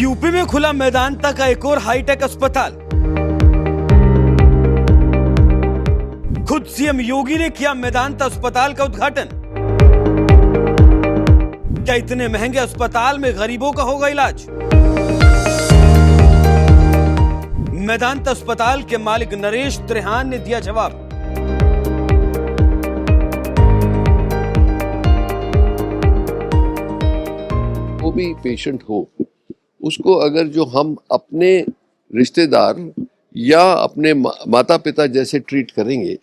UP में खुला मेदांता का एक और हाईटेक अस्पताल। खुद सीएम योगी ने किया मेदांता अस्पताल का उद्घाटन। क्या इतने महंगे अस्पताल में गरीबों का होगा इलाज? मेदांता अस्पताल के मालिक नरेश त्रेहान ने दिया जवाब। वो भी पेशेंट हो, उसको अगर जो हम अपने रिश्तेदार या अपने माता पिता जैसे ट्रीट करेंगे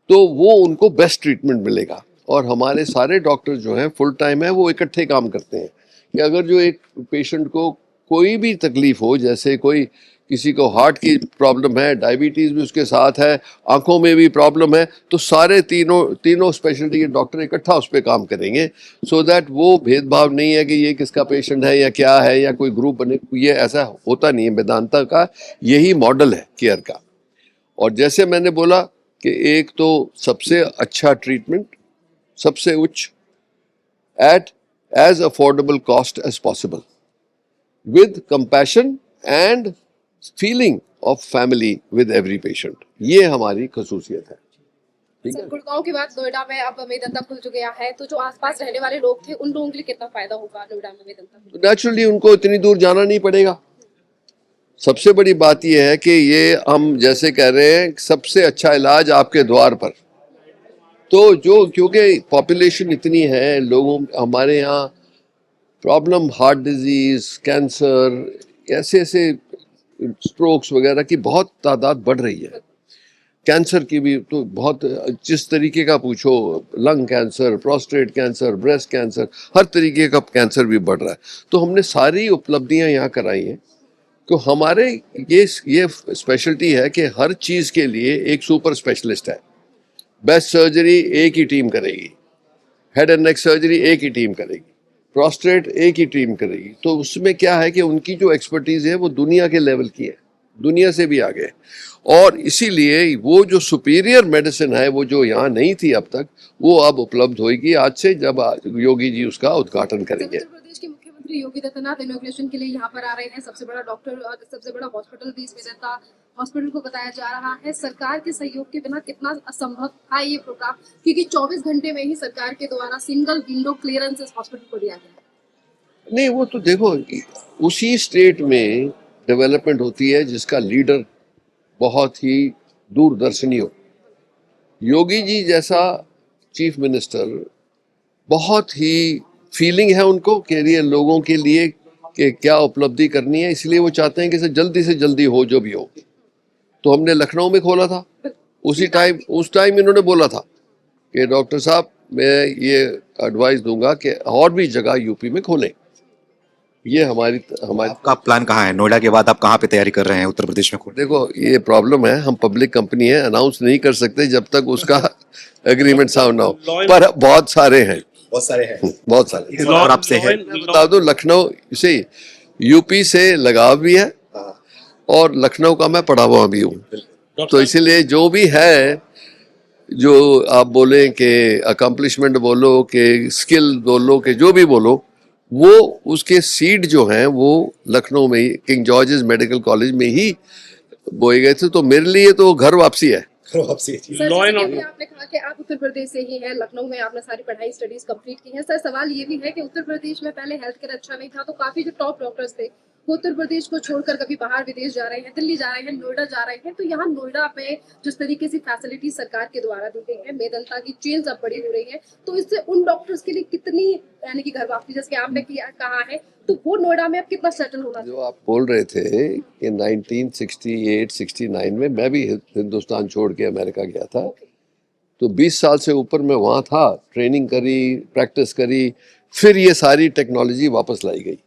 तो वो उनको बेस्ट ट्रीटमेंट मिलेगा। और हमारे सारे डॉक्टर जो हैं फुल टाइम है, वो इकट्ठे काम करते हैं कि अगर जो एक पेशेंट को कोई भी तकलीफ हो, जैसे कोई किसी को हार्ट की प्रॉब्लम है, डायबिटीज़ भी उसके साथ है, आंखों में भी प्रॉब्लम है, तो सारे तीनों स्पेशलिटी के डॉक्टर इकट्ठा उस पर काम करेंगे सो दैट वो भेदभाव नहीं है कि ये किसका पेशेंट है या क्या है या कोई ग्रुप बने, ये ऐसा होता नहीं है। वेदांता का यही मॉडल है केयर का। और जैसे मैंने बोला कि एक तो सबसे अच्छा ट्रीटमेंट, सबसे उच्च, at as affordable cost as possible, with compassion and feeling of family with every patient, ये हमारी खसूसियत है। सर, गुड़गांव के बाद नोएडा में अब मेदांता खुल गया है, तो जो आसपास रहने वाले लोग थे उन लोगों के लिए कितना फायदा होगा नोएडा में मेदांता? नेचुरली उनको इतनी दूर जाना नहीं पड़ेगा। सबसे बड़ी बात यह है कि ये हम जैसे कह रहे हैं सबसे अच्छा इलाज आपके द्वार पर। तो जो क्योंकि पॉपुलेशन इतनी है, लोगों हमारे यहाँ प्रॉब्लम हार्ट डिजीज, कैंसर, ऐसे स्ट्रोक्स वगैरह की बहुत तादाद बढ़ रही है। कैंसर की भी तो बहुत, जिस तरीके का पूछो, lung cancer, prostate cancer, breast cancer, हर तरीके का कैंसर भी बढ़ रहा है। तो हमने सारी उपलब्धियां यहाँ कराई हैं। तो हमारे ये स्पेशलिटी है कि हर चीज़ के लिए एक सुपर स्पेशलिस्ट है। बेस्ट सर्जरी एक ही टीम करेगी, हेड एंड नेक सर्जरी एक ही टीम करेगी, प्रोस्टेट एक ही टीम करेगी। तो उसमें क्या है कि उनकी जो एक्सपर्टीज है वो दुनिया के लेवल की है, दुनिया से भी आगे है। और इसीलिए वो जो सुपीरियर मेडिसिन है, वो जो यहाँ नहीं थी अब तक, वो अब उपलब्ध होगी आज से, जब योगी जी उसका उद्घाटन करेंगे। उत्तर प्रदेश के मुख्यमंत्री योगी आदित्यनाथ इनॉग्रेशन के लिए यहाँ पर आ रहे हैं। सबसे बड़ा डॉक्टर और सबसे बड़ा हॉस्पिटल भी इस मेदांता हॉस्पिटल को बताया जा रहा है। सरकार के सहयोग के बिना कितना असंभव था ये प्रोग्राम, क्योंकि 24 घंटे में ही सरकार के द्वारा सिंगल विंडो क्लियरेंस इस हॉस्पिटल को दिया गया। नहीं, वो तो देखो उसी स्टेट में डेवलपमेंट होती है जिसका लीडर बहुत ही दूरदर्शी हो। योगी जी जैसा चीफ मिनिस्टर, बहुत ही फीलिंग है उनको कि ये लोगों के लिए कि क्या उपलब्धि करनी है, इसलिए वो चाहते हैं कि से जल्दी हो जो भी हो। तो हमने लखनऊ में खोला था, उस टाइम इन्होंने बोला था कि डॉक्टर साहब मैं ये एडवाइस दूंगा कि और भी जगह यूपी में खोलें। ये हमारी आपका प्लान कहाँ है? नोएडा के बाद आप कहाँ पे तैयारी कर रहे हैं उत्तर प्रदेश में खोलने? देखो ये प्रॉब्लम है, हम पब्लिक कंपनी है, अनाउंस नहीं कर सकते जब तक उसका एग्रीमेंट साउंड ना हो, पर बहुत सारे हैं। बहुत सारे और आपसे है, बता दो, लखनऊ से यूपी से लगाव भी है और लखनऊ का मैं पढ़ा हुआ भी हूँ। तो इसीलिए जो भी है, जो आप बोले कि अकम्पलिशमेंट बोलो, कि स्किल बोलो, कि जो भी बोलो, वो उसके सीड जो हैं वो लखनऊ में ही किंग जॉर्जेस मेडिकल कॉलेज में ही बोए गए थे। तो मेरे लिए तो घर वापसी है। सर, आपने कहा कि आप उत्तर प्रदेश से ही हैं, लखनऊ में आपने सारी पढ़ाई स्टडीज कंप्लीट की है। सर, सवाल ये भी है कि उत्तर प्रदेश में पहले हेल्थ केयर अच्छा नहीं था, तो काफी जो टॉप डॉक्टर्स थे वो उत्तर प्रदेश को छोड़कर कभी बाहर विदेश जा रहे हैं, दिल्ली जा रहे हैं, नोएडा जा रहे हैं। तो यहाँ नोएडा में जिस तरीके से फैसिलिटी सरकार के द्वारा दी गई है, मेदांता की चेंज अब बड़ी हो रही है, तो इससे उन डॉक्टर्स के लिए कितनी, यानी कि घर वापसी जैसे आपने कहा है, तो वो नोएडा में अब कितना सेटल होना? जो आप बोल रहे थे कि 1968-69 में मैं भी हिंदुस्तान छोड़ के अमेरिका गया था, तो 20 साल से ऊपर मैं वहाँ था, ट्रेनिंग करी, प्रैक्टिस करी, फिर ये सारी टेक्नोलॉजी वापस लाई गई।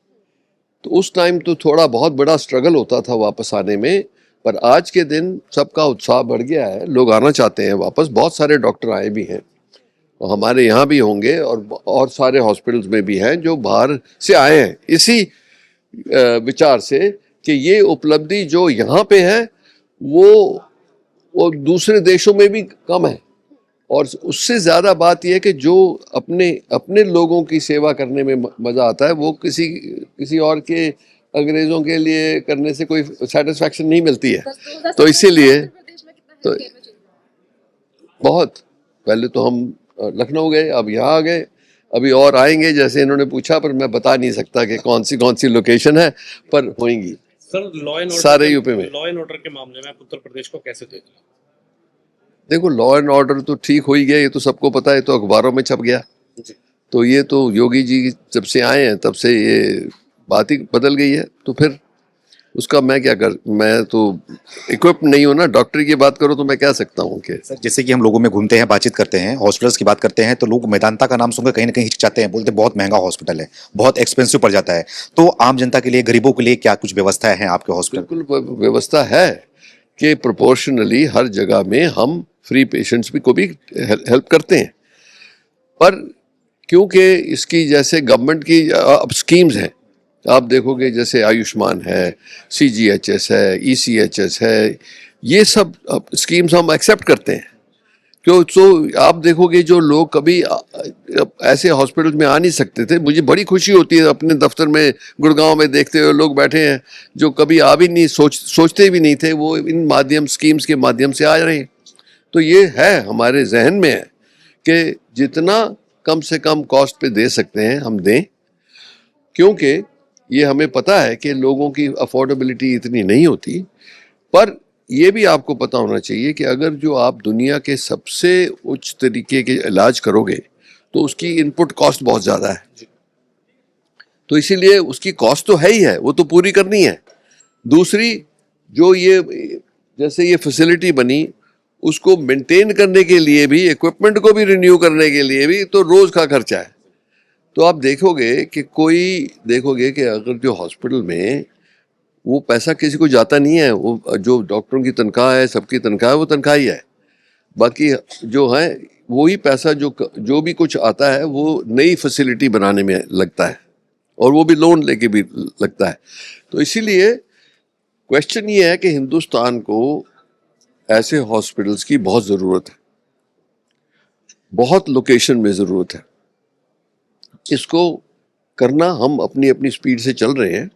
तो उस टाइम तो थोड़ा बहुत बड़ा स्ट्रगल होता था वापस आने में, पर आज के दिन सबका उत्साह बढ़ गया है, लोग आना चाहते हैं वापस। बहुत सारे डॉक्टर आए भी हैं, और हमारे यहाँ भी होंगे, और सारे हॉस्पिटल्स में भी हैं जो बाहर से आए हैं इसी विचार से कि ये उपलब्धि जो यहाँ पे है वो दूसरे देशों में भी कम है। और उससे ज़्यादा बात यह है कि जो अपने लोगों की सेवा करने में मज़ा आता है, वो किसी और के अंग्रेजों के लिए करने से कोई सेटिस्फैक्शन नहीं मिलती है। बस तो इसीलिए उत्तर प्रदेश में कितना तो- healthcare में change हुआ? बहुत पहले तो हम लखनऊ गए, अब यहाँ आ गए, अभी और आएंगे जैसे इन्होंने पूछा, पर मैं बता नहीं सकता कि कौन सी लोकेशन है, पर होंगी सर लॉ एंड सारे यूपी में। लॉ एंड ऑर्डर के मामले में आप उत्तर प्रदेश को कैसे देखते हैं? देखो, लॉ एंड ऑर्डर तो ठीक हो ही गया, ये तो सबको पता है, तो अखबारों में छप गया। जी। तो ये तो योगी जी जब से आए हैं तब से ये बात ही बदल गई है, तो फिर उसका मैं तो इक्विप नहीं हूं ना, डॉक्टर की बात करो तो मैं कह सकता हूँ कि सर जैसे कि हम लोगों में घूमते हैं, बातचीत करते हैं, हॉस्पिटल्स की बात करते हैं, तो लोग मेदांता का नाम सुनकर कहीं ना कहीं हिचकिचाते हैं, बोलते हैं बहुत महंगा हॉस्पिटल है, बहुत एक्सपेंसिव पड़ जाता है। तो आम जनता के लिए, गरीबों के लिए क्या कुछ व्यवस्था है आपके हॉस्पिटल? बिल्कुल व्यवस्था है कि प्रोपोर्शनली हर जगह में हम फ्री पेशेंट्स को भी हेल्प करते हैं, पर क्योंकि इसकी जैसे गवर्नमेंट की अब स्कीम्स हैं, आप देखोगे जैसे आयुष्मान है, CGHS है, ECHS है, ये सब स्कीम्स हम एक्सेप्ट करते हैं। क्यों? तो आप देखोगे जो लोग कभी ऐसे हॉस्पिटल में आ नहीं सकते थे, मुझे बड़ी खुशी होती है अपने दफ्तर में गुड़गांव में देखते हुए लोग बैठे हैं जो कभी आ भी नहीं सोचते भी नहीं थे, वो इन स्कीम्स के माध्यम से आ रहे हैं। तो ये है हमारे जहन में है कि जितना कम से कम कॉस्ट पे दे सकते हैं हम दें, क्योंकि ये हमें पता है कि लोगों की अफोर्डेबिलिटी इतनी नहीं होती। पर ये भी आपको पता होना चाहिए कि अगर जो आप दुनिया के सबसे उच्च तरीके के इलाज करोगे तो उसकी इनपुट कॉस्ट बहुत ज़्यादा है, तो इसीलिए उसकी कॉस्ट तो है ही है, वो तो पूरी करनी है। दूसरी जो ये जैसे ये फैसिलिटी बनी, उसको मेंटेन करने के लिए भी, इक्विपमेंट को भी रिन्यू करने के लिए भी तो रोज़ का खर्चा है। तो आप देखोगे कि अगर जो हॉस्पिटल में वो पैसा किसी को जाता नहीं है, वो जो डॉक्टरों की तनख्वाह है, सबकी तनख्वाह है, वो तनख्वाह ही है, बाकी जो है वही पैसा जो भी कुछ आता है वो नई फैसिलिटी बनाने में लगता है, और वो भी लोन लेके भी लगता है। तो इसीलिए क्वेश्चन ये है कि हिंदुस्तान को ऐसे हॉस्पिटल्स की बहुत ज़रूरत है, बहुत लोकेशन में ज़रूरत है। इसको करना हम अपनी अपनी स्पीड से चल रहे हैं,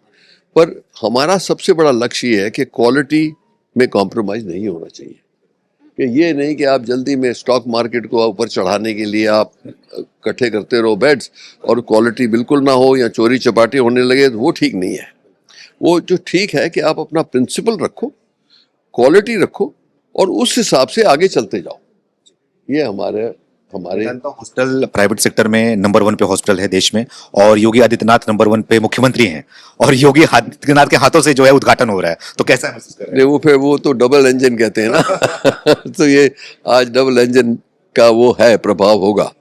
पर हमारा सबसे बड़ा लक्ष्य ये है कि क्वालिटी में कॉम्प्रोमाइज़ नहीं होना चाहिए। कि ये नहीं कि आप जल्दी में स्टॉक मार्केट को ऊपर चढ़ाने के लिए आप इकट्ठे करते रहो बेड्स और क्वालिटी बिल्कुल ना हो या चोरी चपाटी होने लगे, तो वो ठीक नहीं है। वो जो ठीक है कि आप अपना प्रिंसिपल रखो, क्वालिटी रखो, और उस हिसाब से आगे चलते जाओ। ये हमारे मेदांता हॉस्पिटल प्राइवेट सेक्टर में नंबर 1 पे हॉस्पिटल है देश में, और योगी आदित्यनाथ नंबर 1 पे मुख्यमंत्री हैं, और योगी आदित्यनाथ के हाथों से जो है उद्घाटन हो रहा है, तो कैसा महसूस कर रहे हैं? वो तो डबल इंजन कहते हैं ना तो ये आज डबल इंजन का वो है, प्रभाव होगा।